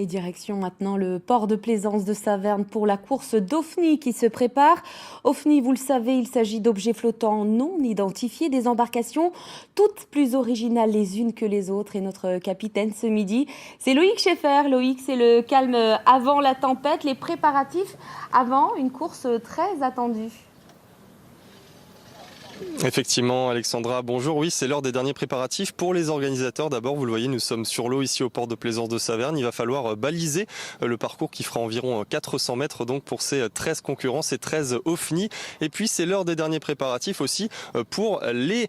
Et direction maintenant le port de plaisance de Saverne pour la course d'OFNI qui se prépare. OFNI, vous le savez, il s'agit d'objets flottants non identifiés, des embarcations toutes plus originales les unes que les autres. Et notre capitaine ce midi, c'est Loïc Scheffer. Loïc, c'est le calme avant la tempête, les préparatifs avant une course très attendue. Effectivement, Alexandra, bonjour. Oui, c'est l'heure des derniers préparatifs pour les organisateurs. D'abord, vous le voyez, nous sommes sur l'eau ici au port de plaisance de Saverne. Il va falloir baliser le parcours qui fera environ 400 mètres donc pour ces 13 concurrents, ces 13 OFNI. Et puis, c'est l'heure des derniers préparatifs aussi pour les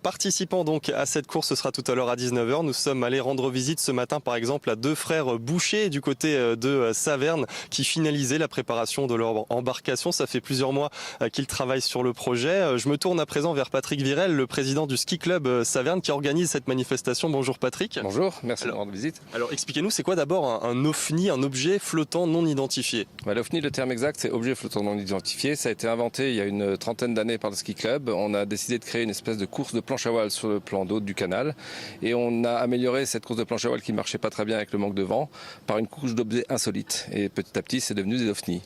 participants donc à cette course. Ce sera tout à l'heure à 19h. Nous sommes allés rendre visite ce matin, par exemple, à deux frères Boucher du côté de Saverne qui finalisaient la préparation de leur embarcation. Ça fait plusieurs mois qu'ils travaillent sur le projet. Je me tourne à présent vers Patrick Virel, le président du ski club Saverne qui organise cette manifestation. Bonjour Patrick. Bonjour, merci de rendre visite. Alors expliquez-nous, c'est quoi d'abord un OFNI, un objet flottant non identifié? L'OFNI, le terme exact, c'est objet flottant non identifié. Ça a été inventé il y a une trentaine d'années par le ski club. On a décidé de créer une espèce de course de planche à voile sur le plan d'eau du canal. Et on a amélioré cette course de planche à voile qui marchait pas très bien avec le manque de vent par une couche d'objets insolites. Et petit à petit, c'est devenu des OFNI.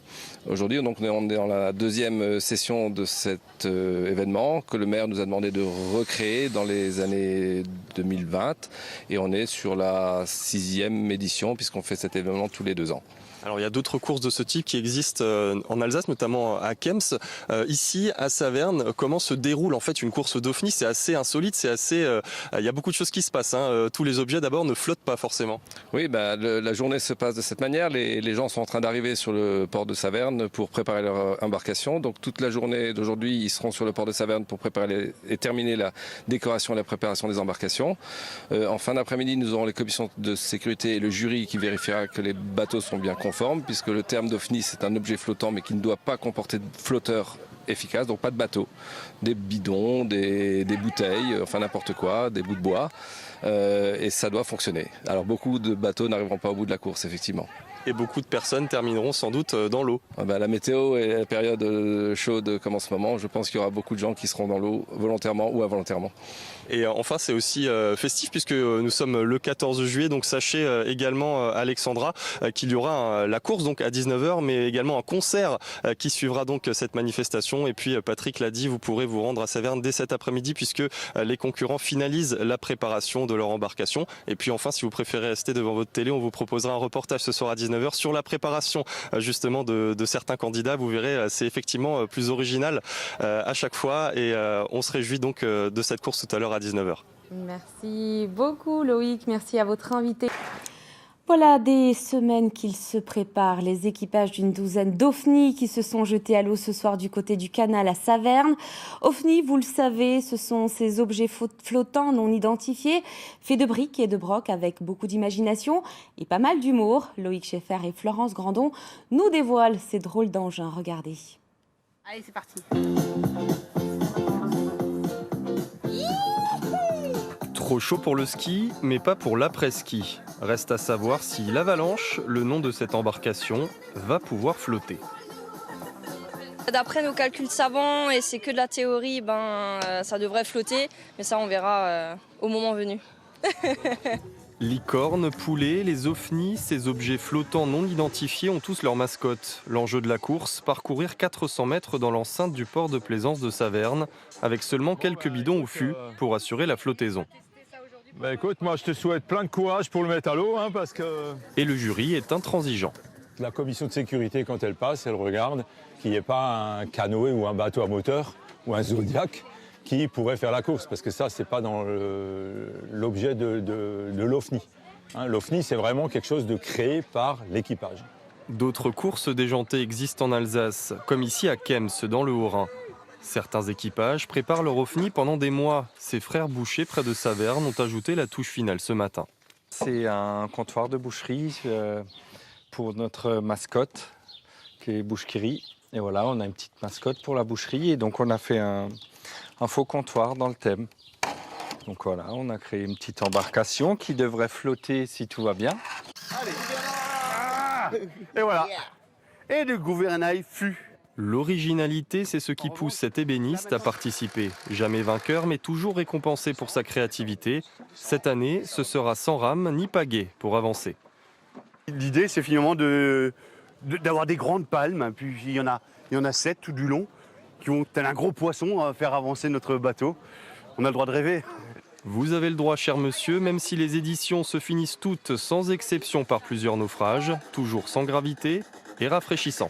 Aujourd'hui, donc, on est dans la deuxième session de cet événement que le maire nous a demandé de recréer dans les années 2020 et on est sur la 6e édition puisqu'on fait cet événement tous les 2 ans. Alors il y a d'autres courses de ce type qui existent en Alsace, notamment à Kems. Ici, à Saverne, comment se déroule en fait une course d'OFNI? C'est assez insolite, c'est assez. Il y a beaucoup de choses qui se passent. Tous les objets d'abord ne flottent pas forcément. Oui, la journée se passe de cette manière. Les gens sont en train d'arriver sur le port de Saverne pour préparer leur embarcation. Donc toute la journée d'aujourd'hui, ils seront sur le port de Saverne pour préparer et terminer la décoration et la préparation des embarcations. En fin d'après-midi, nous aurons les commissions de sécurité et le jury qui vérifiera que les bateaux sont bien conformes, puisque le terme d'OFNI, c'est un objet flottant mais qui ne doit pas comporter de flotteur efficace, donc pas de bateau. Des bidons, des bouteilles, enfin n'importe quoi, des bouts de bois, et ça doit fonctionner. Alors beaucoup de bateaux n'arriveront pas au bout de la course, effectivement. Et beaucoup de personnes termineront sans doute dans l'eau. La météo et la période chaude comme en ce moment, je pense qu'il y aura beaucoup de gens qui seront dans l'eau volontairement ou involontairement. Et enfin, c'est aussi festif puisque nous sommes le 14 juillet. Donc sachez également, Alexandra, qu'il y aura la course donc à 19h, mais également un concert qui suivra donc cette manifestation. Et puis Patrick l'a dit, vous pourrez vous rendre à Saverne dès cet après-midi puisque les concurrents finalisent la préparation de leur embarcation. Et puis enfin, si vous préférez rester devant votre télé, on vous proposera un reportage ce soir à 19h sur la préparation justement de certains candidats. Vous verrez, c'est effectivement plus original à chaque fois. Et on se réjouit donc de cette course tout à l'heure à 19h. Merci beaucoup Loïc, merci à votre invité. Voilà des semaines qu'ils se préparent, les équipages d'une douzaine d'OFNI qui se sont jetés à l'eau ce soir du côté du canal à Saverne. OFNI, vous le savez, ce sont ces objets flottants non identifiés, faits de briques et de brocs avec beaucoup d'imagination et pas mal d'humour. Loïc Scheffer et Florence Grandon nous dévoilent ces drôles d'engins, regardez. Allez, c'est parti. Trop chaud pour le ski, mais pas pour l'après-ski. Reste à savoir si l'Avalanche, le nom de cette embarcation, va pouvoir flotter. D'après nos calculs savants, et c'est que de la théorie, ça devrait flotter, mais ça on verra au moment venu. Licornes, poulets, les OFNI, ces objets flottants non identifiés ont tous leur mascotte. L'enjeu de la course, parcourir 400 mètres dans l'enceinte du port de plaisance de Saverne, avec seulement quelques bidons au fût pour assurer la flottaison. Écoute, moi je te souhaite plein de courage pour le mettre à l'eau, parce que... Et le jury est intransigeant. La commission de sécurité, quand elle passe, elle regarde qu'il n'y ait pas un canoë ou un bateau à moteur ou un Zodiac qui pourrait faire la course, parce que ça, c'est pas dans l'objet de l'OFNI. L'OFNI, c'est vraiment quelque chose de créé par l'équipage. D'autres courses déjantées existent en Alsace, comme ici à Kems, dans le Haut-Rhin. Certains équipages préparent leur OFNI pendant des mois. Ces frères Boucher, près de Saverne, ont ajouté la touche finale ce matin. C'est un comptoir de boucherie pour notre mascotte, qui est Boucherie. Et voilà, on a une petite mascotte pour la boucherie. Et donc, on a fait un faux comptoir dans le thème. Donc voilà, on a créé une petite embarcation qui devrait flotter si tout va bien. Allez, et voilà. Et le gouvernail fut. L'originalité, c'est ce qui pousse cet ébéniste à participer. Jamais vainqueur, mais toujours récompensé pour sa créativité. Cette année, ce sera sans rame ni pagaie pour avancer. L'idée, c'est finalement d'avoir des grandes palmes, puis il y en a 7 tout du long, qui vont, tel un gros poisson, faire avancer notre bateau. On a le droit de rêver. Vous avez le droit, cher monsieur, même si les éditions se finissent toutes sans exception par plusieurs naufrages, toujours sans gravité et rafraîchissant.